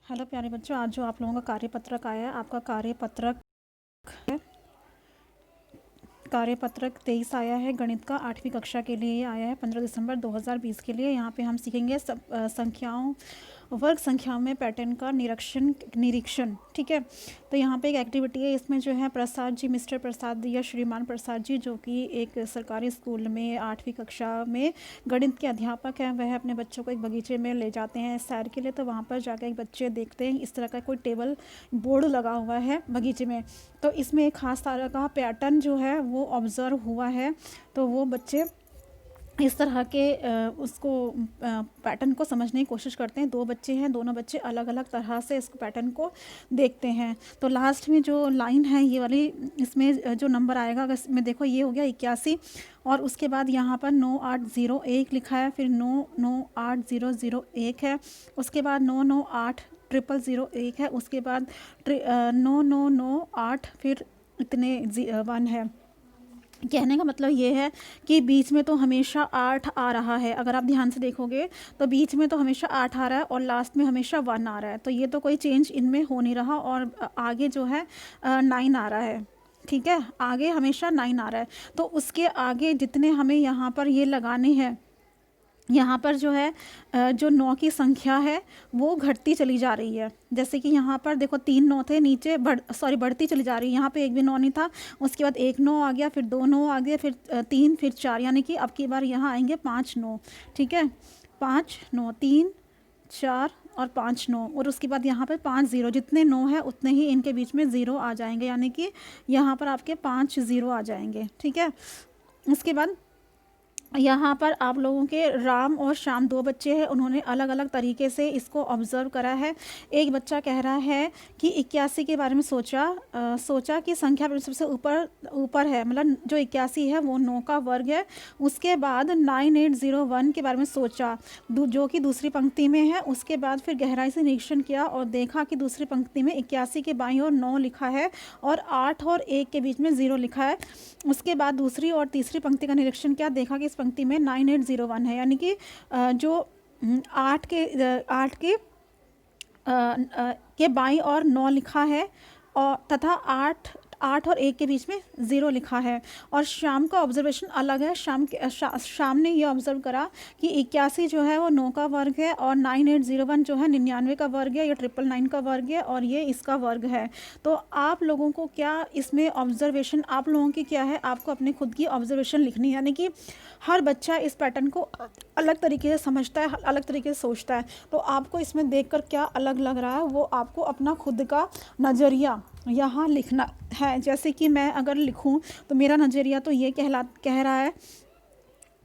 Hello प्यारे बच्चों, आज जो आप लोगों का कार्यपत्रक आया है, आपका कार्यपत्रक है। कार्यपत्रक 23 आया है। गणित का 8वीं कक्षा के लिए आया है, 15 दिसंबर 2020 के लिए। यहाँ पे हम सीखेंगे संख्याओं, वर्ग संख्याओं में पैटर्न का निरीक्षण। ठीक है, तो यहाँ पे एक एक्टिविटी है। इसमें जो है प्रसाद जी, मिस्टर प्रसाद या श्रीमान प्रसाद जी, जो कि एक सरकारी स्कूल में 8वीं कक्षा में गणित के अध्यापक हैं, वह अपने बच्चों को एक बगीचे में ले जाते हैं सैर के लिए। तो वहाँ पर जाकर एक बच्चे देखते हैं इस तरह का कोई टेबल बोर्ड लगा हुआ है बगीचे में। तो इसमें एक खास तरह का पैटर्न जो है वो ऑब्ज़र्व हुआ है। तो वो बच्चे इस तरह के उसको पैटर्न को समझने की कोशिश करते हैं। दो बच्चे हैं, दोनों बच्चे अलग अलग तरह से इस पैटर्न को देखते हैं। तो लास्ट में जो लाइन है ये वाली, इसमें जो नंबर आएगा, अगर इसमें देखो ये हो गया 81, और उसके बाद यहाँ पर 9801 लिखा है, फिर 998001 है, उसके बाद 998001 है, उसके बाद 9998, फिर इतने 1 है। कहने का मतलब ये है कि बीच में तो हमेशा 8 आ रहा है। अगर आप ध्यान से देखोगे तो बीच में तो हमेशा 8 आ रहा है और लास्ट में हमेशा 1 आ रहा है। तो ये तो कोई चेंज इनमें हो नहीं रहा। और आगे जो है 9 आ रहा है। ठीक है, आगे हमेशा 9 आ रहा है। तो उसके आगे जितने हमें यहाँ पर ये लगाने हैं, यहाँ पर जो है जो 9 की संख्या है वो घटती चली जा रही है। जैसे कि यहाँ पर देखो 3 9 थे, नीचे बढ़ती चली जा रही है। यहाँ पे एक भी 9 नहीं था, उसके बाद 1 9 आ गया, फिर 2 9 आ गया, फिर 3, फिर 4, यानी कि अब की बार यहाँ आएंगे 5 9। ठीक है, 5 9, 3 4 और 5 9, और उसके बाद यहाँ पर 5 0। जितने 9 है उतने ही इनके बीच में 0 आ जाएंगे, यानी कि यहाँ पर आपके 5 0 आ जाएंगे। ठीक है, उसके बाद यहाँ पर आप लोगों के राम और श्याम 2 बच्चे हैं, उन्होंने अलग अलग तरीके से इसको ऑब्ज़र्व करा है। एक बच्चा कह रहा है कि 81 के बारे में सोचा कि संख्या सबसे ऊपर है, मतलब जो 81 है वो 9 का वर्ग है। उसके बाद 9801 के बारे में सोचा, जो कि दूसरी पंक्ति में है। उसके बाद फिर गहराई से निरीक्षण किया और देखा कि दूसरी पंक्ति में 81 के बाईं ओर 9 लिखा है और 8 और 1 के बीच में 0 लिखा है। उसके बाद दूसरी और तीसरी पंक्ति का निरीक्षण किया, देखा कि इस पंक्ति में 9801 है, यानी कि जो 8 के बाईं और 9 लिखा है, और तथा 8 और 1 के बीच में 0 लिखा है। और शाम का ऑब्जर्वेशन अलग है। शाम ने ये ऑब्ज़र्व करा कि 81 जो है वो 9 का वर्ग है, और 9801 जो है 99 का वर्ग है, या 999 का वर्ग है, और ये इसका वर्ग है। तो आप लोगों को क्या इसमें ऑब्जर्वेशन, आप लोगों की क्या है, आपको अपने खुद की ऑब्जर्वेशन लिखनी है। यानी कि हर बच्चा इस पैटर्न को अलग तरीके से समझता है, अलग तरीके से सोचता है। तो आपको इसमें देखकर क्या अलग लग रहा है, वो आपको अपना खुद का नज़रिया यहाँ लिखना है। जैसे कि मैं अगर लिखूं तो मेरा नज़रिया तो ये कह रहा है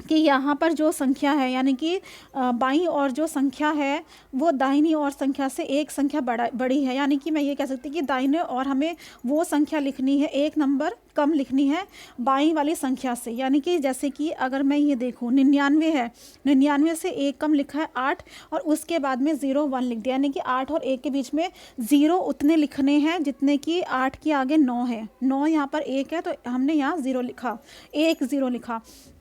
कि यहाँ पर जो संख्या है, यानी कि बाईं और जो संख्या है वो दाहिनी और संख्या से एक संख्या बड़ी है। यानी कि मैं ये कह सकती हूँ कि दाहिने और हमें वो संख्या लिखनी है, एक नंबर कम लिखनी है बाईं वाली संख्या से। यानी कि जैसे कि अगर मैं ये देखूँ 99 है, 99 से एक कम लिखा है 8, और उसके बाद में 0 1 लिख दिया। यानी कि 8 और 1 के बीच में 0 उतने लिखने हैं जितने कि 8 के आगे 9 है। 9 यहाँ पर 1 है, तो हमने यहाँ 0 लिखा, 1 0 लिखा।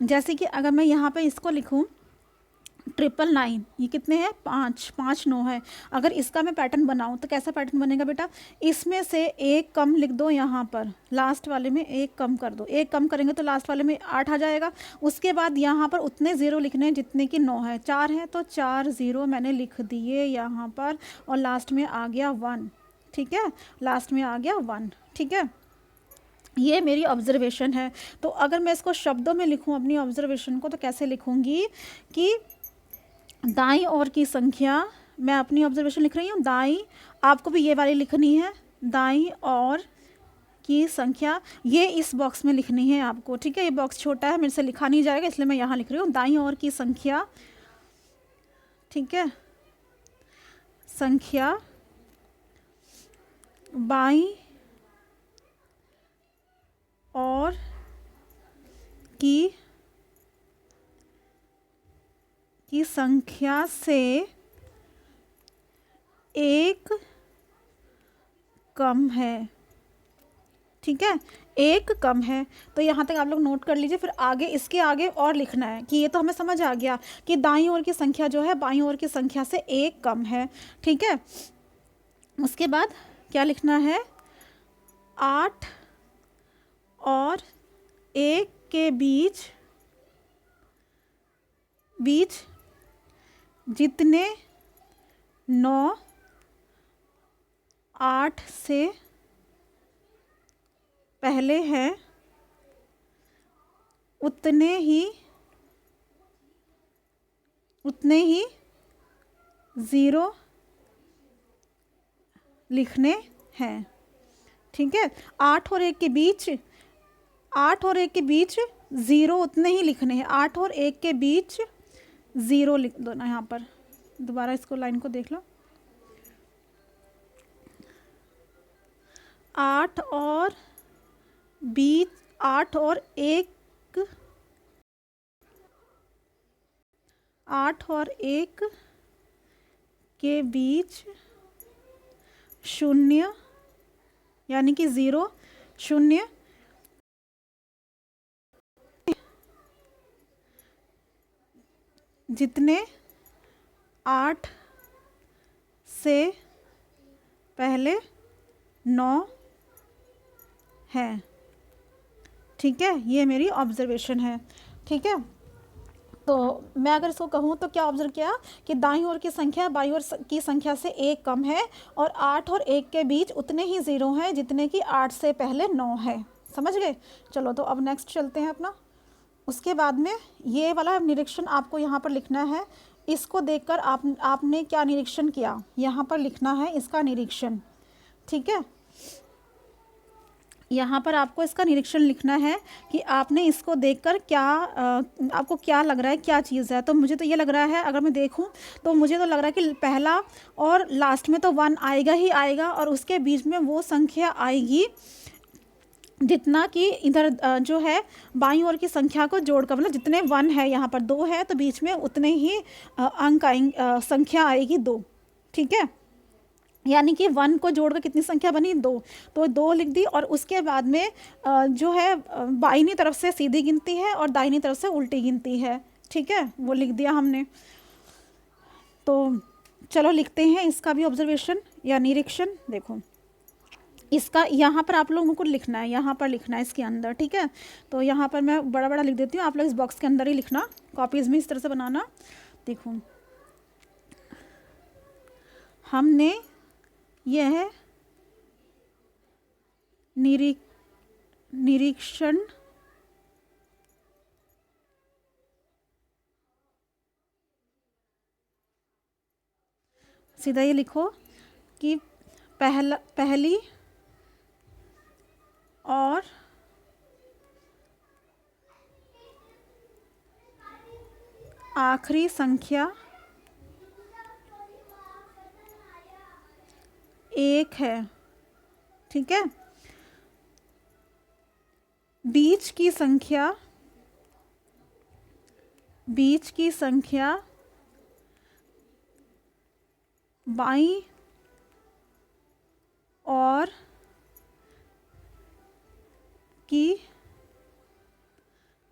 जैसे कि अगर मैं यहाँ पे इसको लिखूँ 999, ये कितने हैं, 5 9 है। अगर इसका मैं पैटर्न बनाऊँ तो कैसा पैटर्न बनेगा बेटा, इसमें से एक कम लिख दो, यहाँ पर लास्ट वाले में एक कम कर दो। एक कम करेंगे तो लास्ट वाले में 8 आ जाएगा। उसके बाद यहाँ पर उतने 0 लिखने हैं जितने कि 9 है। 4 है तो 4 0 मैंने लिख दिए यहाँ पर, और लास्ट में आ गया 1। ठीक है, लास्ट में आ गया 1। ठीक है, ये मेरी ऑब्जर्वेशन है। तो अगर मैं इसको शब्दों में लिखूं अपनी ऑब्जर्वेशन को, तो कैसे लिखूंगी कि दाईं ओर की संख्या, मैं अपनी ऑब्जर्वेशन लिख रही हूँ दाईं, आपको भी ये वाली लिखनी है, दाईं ओर की संख्या ये इस बॉक्स में लिखनी है आपको। ठीक है, ये बॉक्स छोटा है, मेरे से लिखा नहीं जाएगा, इसलिए मैं यहाँ लिख रही हूँ दाईं ओर की संख्या। ठीक है, संख्या बाईं और की संख्या से एक कम है। ठीक है, एक कम है। तो यहाँ तक आप लोग नोट कर लीजिए। फिर आगे, इसके आगे और लिखना है कि ये तो हमें समझ आ गया कि दाईं ओर की संख्या जो है बाईं ओर की संख्या से एक कम है। ठीक है, उसके बाद क्या लिखना है, 8 और 1 के बीच जितने 9 8 से पहले हैं उतने ही 0 लिखने हैं। ठीक है, 8 और 1 के बीच 0 उतने ही लिखने हैं। 8 और 1 के बीच 0 लिख दो ना यहाँ पर। दोबारा इसको लाइन को देख लो। 8 और 1 के बीच 0 यानी कि 0 0 जितने 8 से पहले 9 हैं। ठीक है, ये मेरी ऑब्जर्वेशन है। ठीक है, तो मैं अगर इसको कहूँ तो क्या ऑब्जर्व किया कि दाईं ओर की संख्या बाईं ओर की संख्या से 1 कम है और 8 और 1 के बीच उतने ही 0 हैं जितने कि 8 से पहले 9 है। समझ गए? चलो तो अब नेक्स्ट चलते हैं अपना। उसके बाद में ये वाला निरीक्षण आपको यहाँ पर लिखना है। इसको देखकर आपने क्या निरीक्षण किया, यहाँ पर लिखना है इसका निरीक्षण। ठीक है, यहाँ पर आपको इसका निरीक्षण लिखना है कि आपने इसको देखकर क्या आपको क्या लग रहा है, क्या चीज़ है। तो मुझे तो ये लग रहा है, अगर मैं देखूँ तो मुझे तो लग रहा है कि पहला और लास्ट में तो 1 आएगा ही आएगा और उसके बीच में वो संख्या आएगी जितना कि इधर जो है बाईं ओर की संख्या को जोड़कर, मतलब जितने 1 है, यहाँ पर 2 है तो बीच में उतने ही अंक आएंगे, संख्या आएगी 2। ठीक है, यानी कि 1 को जोड़कर कितनी संख्या बनी, 2। तो 2 लिख दी और उसके बाद में जो है बाईनी तरफ से सीधी गिनती है और दाहिनी तरफ से उल्टी गिनती है। ठीक है, वो लिख दिया हमने। तो चलो लिखते हैं इसका भी ऑब्जर्वेशन या निरीक्षण। देखो इसका यहाँ पर आप लोगों को लिखना है, यहाँ पर लिखना है इसके अंदर। ठीक है, तो यहाँ पर मैं बड़ा बड़ा लिख देती हूँ, आप लोग इस बॉक्स के अंदर ही लिखना, कॉपीज़ में इस तरह से बनाना। देखो हमने यह निरीक्षण सीधा ये लिखो कि पहली और आखिरी संख्या 1 है। ठीक है, बीच की संख्या बाईं और की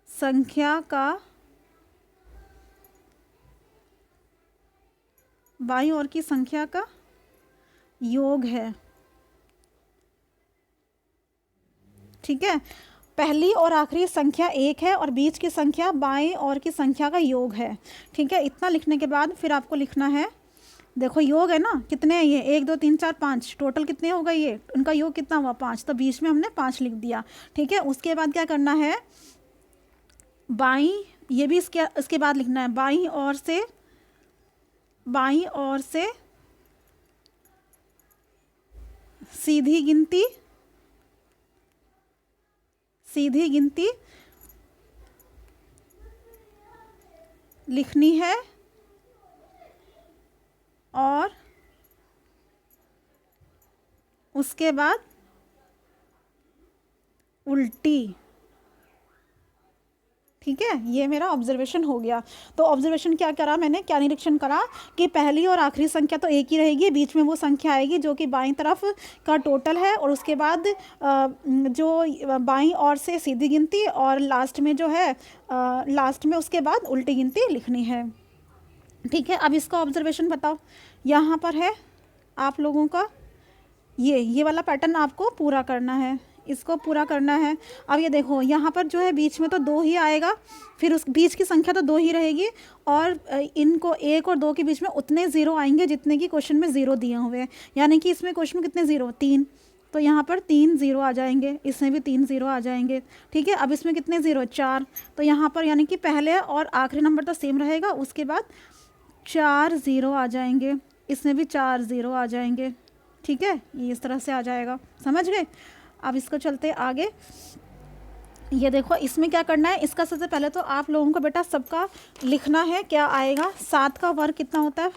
संख्या का बाईं ओर की संख्या का योग है। ठीक है, पहली और आखिरी संख्या 1 है और बीच की संख्या बाएं ओर की संख्या का योग है। ठीक है, इतना लिखने के बाद फिर आपको लिखना है, देखो योग है ना, कितने हैं ये, 1 2 3 4 5, टोटल कितने हो गए ये, उनका योग कितना हुआ 5, तो बीच में हमने 5 लिख दिया। ठीक है, उसके बाद क्या करना है, बाईं, ये भी इसके बाद लिखना है, बाईं ओर से सीधी गिनती लिखनी है और उसके बाद उल्टी। ठीक है, ये मेरा ऑब्जर्वेशन हो गया। तो ऑब्जर्वेशन क्या करा मैंने, क्या निरीक्षण करा कि पहली और आखिरी संख्या तो एक ही रहेगी, बीच में वो संख्या आएगी जो कि बाईं तरफ का टोटल है और उसके बाद जो बाईं ओर से सीधी गिनती और लास्ट में जो है लास्ट में उसके बाद उल्टी गिनती लिखनी है। ठीक है, अब इसका ऑब्जर्वेशन बताओ, यहाँ पर है आप लोगों का ये वाला पैटर्न आपको पूरा करना है, इसको पूरा करना है। अब ये देखो यहाँ पर जो है बीच में तो 2 ही आएगा, फिर उस बीच की संख्या तो 2 ही रहेगी, और इनको 1 और 2 के बीच में उतने ज़ीरो आएंगे जितने की क्वेश्चन में ज़ीरो दिए हुए हैं। यानी कि इसमें क्वेश्चन में कितने ज़ीरो, 3, तो यहाँ पर 3 ज़ीरो आ जाएंगे, इसमें भी 3 ज़ीरो आ जाएंगे। ठीक है, अब इसमें कितने ज़ीरो, 4, तो यहाँ पर यानी कि पहले और आखिरी नंबर तो सेम रहेगा, उसके बाद 4 ज़ीरो आ जाएंगे, इसमें भी 4 ज़ीरो आ जाएंगे। ठीक है, ये इस तरह से आ जाएगा, समझ गए। अब इसको चलते आगे। ये देखो इसमें क्या करना है, इसका सबसे पहले तो आप लोगों को बेटा सबका लिखना है क्या आएगा। 7 का वर्ग कितना होता है,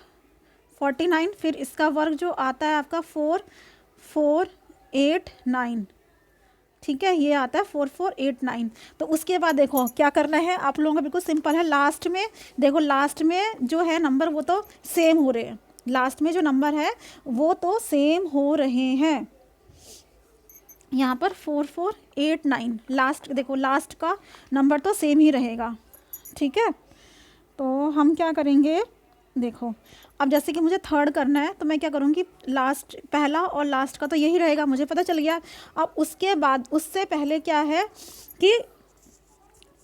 49, फिर इसका वर्ग जो आता है आपका 4 4 8 9। ठीक है, ये आता है 4 4 8 9। तो उसके बाद देखो क्या करना है आप लोगों का, बिल्कुल सिंपल है। लास्ट में देखो, लास्ट में जो है नंबर वो तो सेम हो रहे हैं, लास्ट में जो नंबर है वो तो सेम हो रहे हैं। यहाँ पर 4 4 8 9 लास्ट, देखो लास्ट का नंबर तो सेम ही रहेगा। ठीक है, तो हम क्या करेंगे, देखो अब जैसे कि मुझे थर्ड करना है तो मैं क्या करूँगी, लास्ट, पहला और लास्ट का तो यही रहेगा, मुझे पता चल गया। अब उसके बाद उससे पहले क्या है कि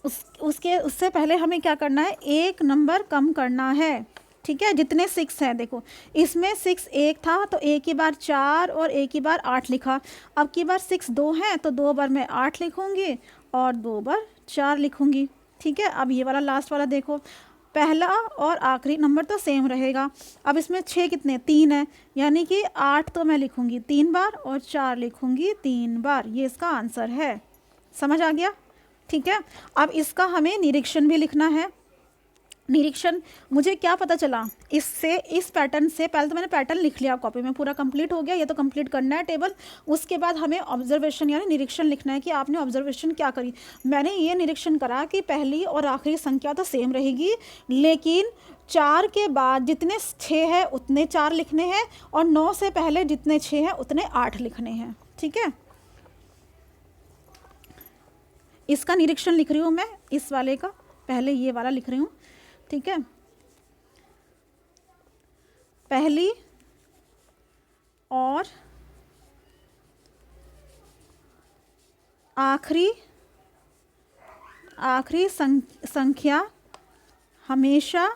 उससे पहले हमें क्या करना है, एक नंबर कम करना है। ठीक है, जितने 6 हैं, देखो इसमें 6 एक था तो एक ही बार 4 और एक ही बार 8 लिखा। अब की बार 6 2 हैं तो 2 बार मैं 8 लिखूँगी और 2 बार 4 लिखूँगी। ठीक है, अब ये वाला लास्ट वाला देखो, पहला और आखिरी नंबर तो सेम रहेगा। अब इसमें 6 कितने, 3 है, यानी कि 8 तो मैं लिखूँगी 3 बार और 4 लिखूँगी 3 बार। ये इसका आंसर है, समझ आ गया। ठीक है, अब इसका हमें निरीक्षण भी लिखना है। निरीक्षण मुझे क्या पता चला इससे, इस पैटर्न से, पहले तो मैंने पैटर्न लिख लिया कॉपी में, पूरा कंप्लीट हो गया, ये तो कंप्लीट करना है टेबल। उसके बाद हमें ऑब्जर्वेशन यानी निरीक्षण लिखना है कि आपने ऑब्जर्वेशन क्या करी। मैंने ये निरीक्षण करा कि पहली और आखिरी संख्या तो सेम रहेगी, लेकिन 4 के बाद जितने 6 हैं उतने 4 लिखने हैं, और 9 से पहले जितने 6 हैं उतने 8 लिखने हैं। ठीक है, इसका निरीक्षण लिख रही हूँ मैं, इस वाले का पहले ये वाला लिख रही हूँ। ठीक है, पहली और आखिरी संख्या हमेशा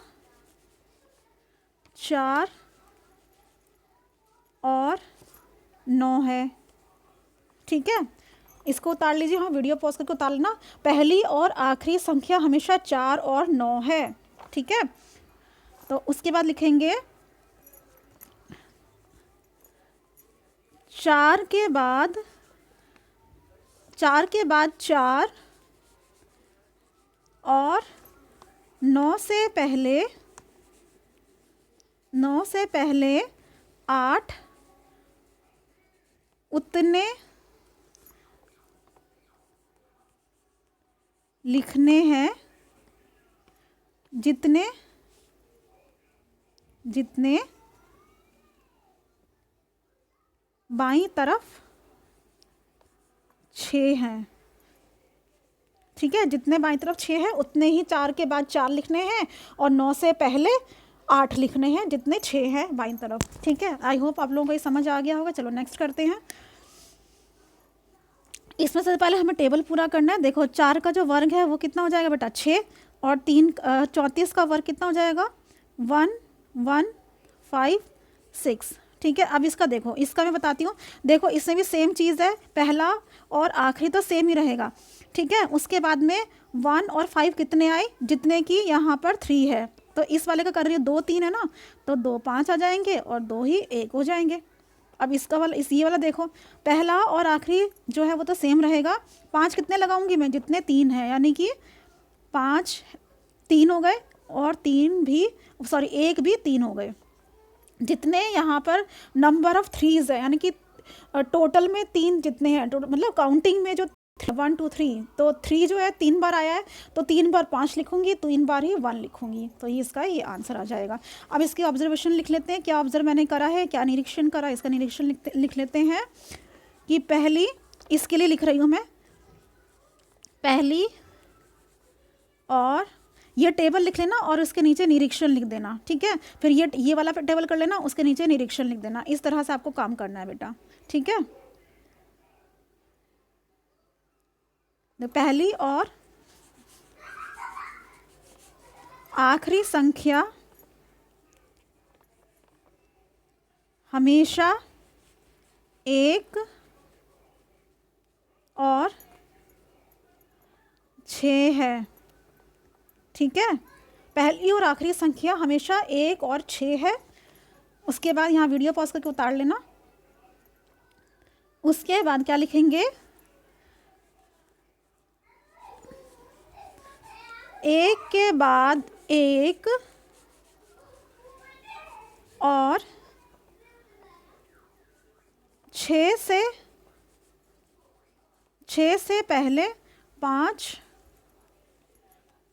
4 और 9 है। ठीक है, इसको उतार लीजिए, हाँ वीडियो पॉज करके उतार लेना। पहली और आखिरी संख्या हमेशा 4 और 9 है। ठीक है, तो उसके बाद लिखेंगे 4 के बाद 4 और 9 से पहले 8 उतने लिखने हैं जितने बाईं तरफ 6 हैं। ठीक है, जितने बाईं तरफ 6 हैं उतने ही 4 के बाद 4 लिखने हैं, और 9 से पहले 8 लिखने हैं जितने 6 हैं बाईं तरफ। ठीक है, आई होप आप लोगों को ये समझ आ गया होगा। चलो नेक्स्ट करते हैं। इसमें से पहले हमें टेबल पूरा करना है। देखो 4 का जो वर्ग है वो कितना हो जाएगा बेटा, 6, और 34 का वर्ग कितना हो जाएगा, 1 1 5 6। ठीक है, अब इसका देखो, इसका मैं बताती हूँ। देखो इसमें भी सेम चीज़ है, पहला और आखिरी तो सेम ही रहेगा। ठीक है, उसके बाद में 1 और 5 कितने आए, जितने की यहाँ पर 3 है, तो इस वाले का कर रही है 2 3 है ना, तो 2 5 आ जाएंगे और 2 ही 1 हो जाएंगे। अब इसका वाला, ये वाला देखो, पहला और आखिरी जो है वो तो सेम रहेगा। 5 कितने लगाऊंगी मैं, जितने 3 है, यानी कि 5 3 हो गए, और 3 भी, सॉरी 1 भी 3 हो गए। जितने यहाँ पर नंबर ऑफ थ्रीज है, यानी कि टोटल में 3 जितने हैं, मतलब काउंटिंग में जो 1 2 3, तो 3 जो है 3 बार आया है, तो 3 बार 5 लिखूंगी, 3 बार ही 1 लिखूंगी, तो ये इसका ये आंसर आ जाएगा। अब इसकी ऑब्जर्वेशन लिख लेते हैं, क्या ऑब्जर्व मैंने करा है, क्या निरीक्षण करा। इसका निरीक्षण लिख लेते हैं कि पहली, इसके लिए लिख रही हूँ मैं, पहली और ये टेबल लिख लेना और उसके नीचे निरीक्षण लिख देना, ठीक है। फिर ये वाला टेबल कर लेना, उसके नीचे निरीक्षण लिख देना। इस तरह से आपको काम करना है बेटा, ठीक है। तो पहली और आखिरी संख्या हमेशा 1 और 6 है, ठीक है। पहली और आखिरी संख्या हमेशा 1 और 6 है। उसके बाद यहाँ वीडियो पॉज करके उतार लेना। उसके बाद क्या लिखेंगे, 1 के बाद 1 और 6 से पहले 5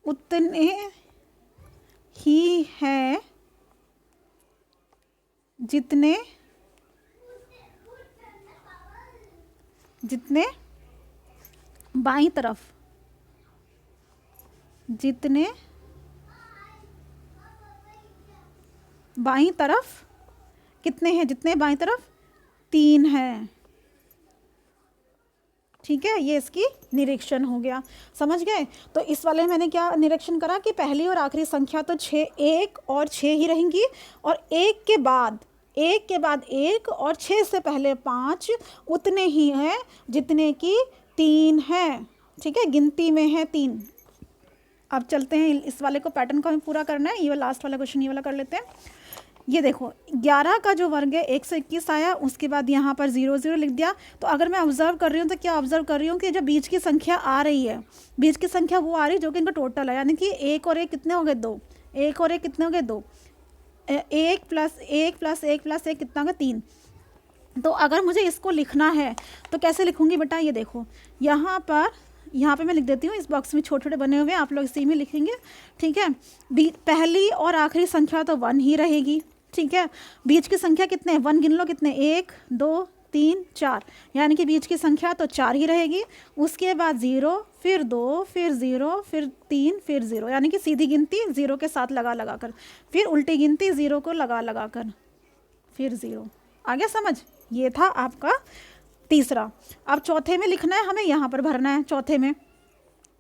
उतने ही हैं जितने बाईं तरफ, जितने बाईं तरफ कितने हैं, जितने बाईं तरफ 3 हैं, ठीक है। ये इसकी निरीक्षण हो गया, समझ गए। तो इस वाले में मैंने क्या निरीक्षण करा कि पहली और आखिरी संख्या तो 6, 1 और 6 ही रहेंगी, और 1 के बाद 1 और 6 से पहले 5 उतने ही हैं जितने की 3 हैं, ठीक है। गिनती में है 3। अब चलते हैं, इस वाले को पैटर्न को हमें पूरा करना है। ये वाला लास्ट वाला क्वेश्चन ये वाला कर लेते हैं। ये देखो 11 का जो वर्ग है 121 आया, उसके बाद यहाँ पर 0 0 लिख दिया। तो अगर मैं ऑब्जर्व कर रही हूँ तो क्या ऑब्जर्व कर रही हूँ कि जब बीच की संख्या आ रही है, बीच की संख्या वो आ रही है जो कि इनका टोटल है, यानी कि 1 और 1 कितने हो गए 2, 1 और 1 कितने हो गए 2, 1 प्लस 1 प्लस 1 प्लस 1 कितना होगा 3। तो अगर मुझे इसको लिखना है तो कैसे लिखूंगी बेटा, ये देखो यहाँ पे मैं लिख देती हूँ, इस बॉक्स में छोटे छोटे बने हुए हैं, आप लोग इसी में लिखेंगे, ठीक है। पहली और आखिरी संख्या तो 1 ही रहेगी, ठीक है। बीच की संख्या कितने, 1 गिन लो कितने, 1 2 3 4, यानी कि बीच की संख्या तो 4 ही रहेगी। उसके बाद 0, फिर 2, फिर 0, फिर 3, फिर 0, यानी कि सीधी गिनती 0 के साथ लगा कर, फिर उल्टी गिनती 0 को लगा कर, फिर 0। आ गया समझ। ये था आपका तीसरा। अब चौथे में लिखना है हमें, यहाँ पर भरना है चौथे में।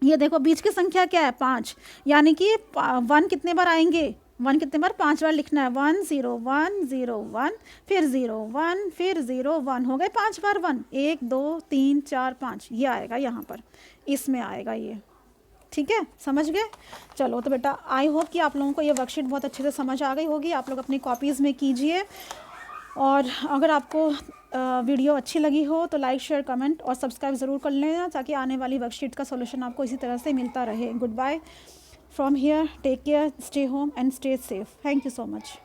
ये देखो बीच की संख्या क्या है 5, यानी कि 1 कितने बार आएंगे, 1 कितने बार 5 बार लिखना है। 1 0 1 0 1, फिर 0 1, फिर 0 1, हो गए 5 बार 1, 1 2 3 4 5, ये आएगा यहाँ पर, इसमें आएगा ये, ठीक है। समझ गए। चलो तो बेटा आई होप कि आप लोगों को ये वर्कशीट बहुत अच्छे से समझ आ गई होगी। आप लोग अपनी कॉपीज़ में कीजिए, और अगर आपको वीडियो अच्छी लगी हो तो लाइक शेयर कमेंट और सब्सक्राइब ज़रूर कर लेना, ताकि आने वाली वर्कशीट का सॉल्यूशन आपको इसी तरह से मिलता रहे। Good bye from here, take care, stay home and stay safe. Thank you so much.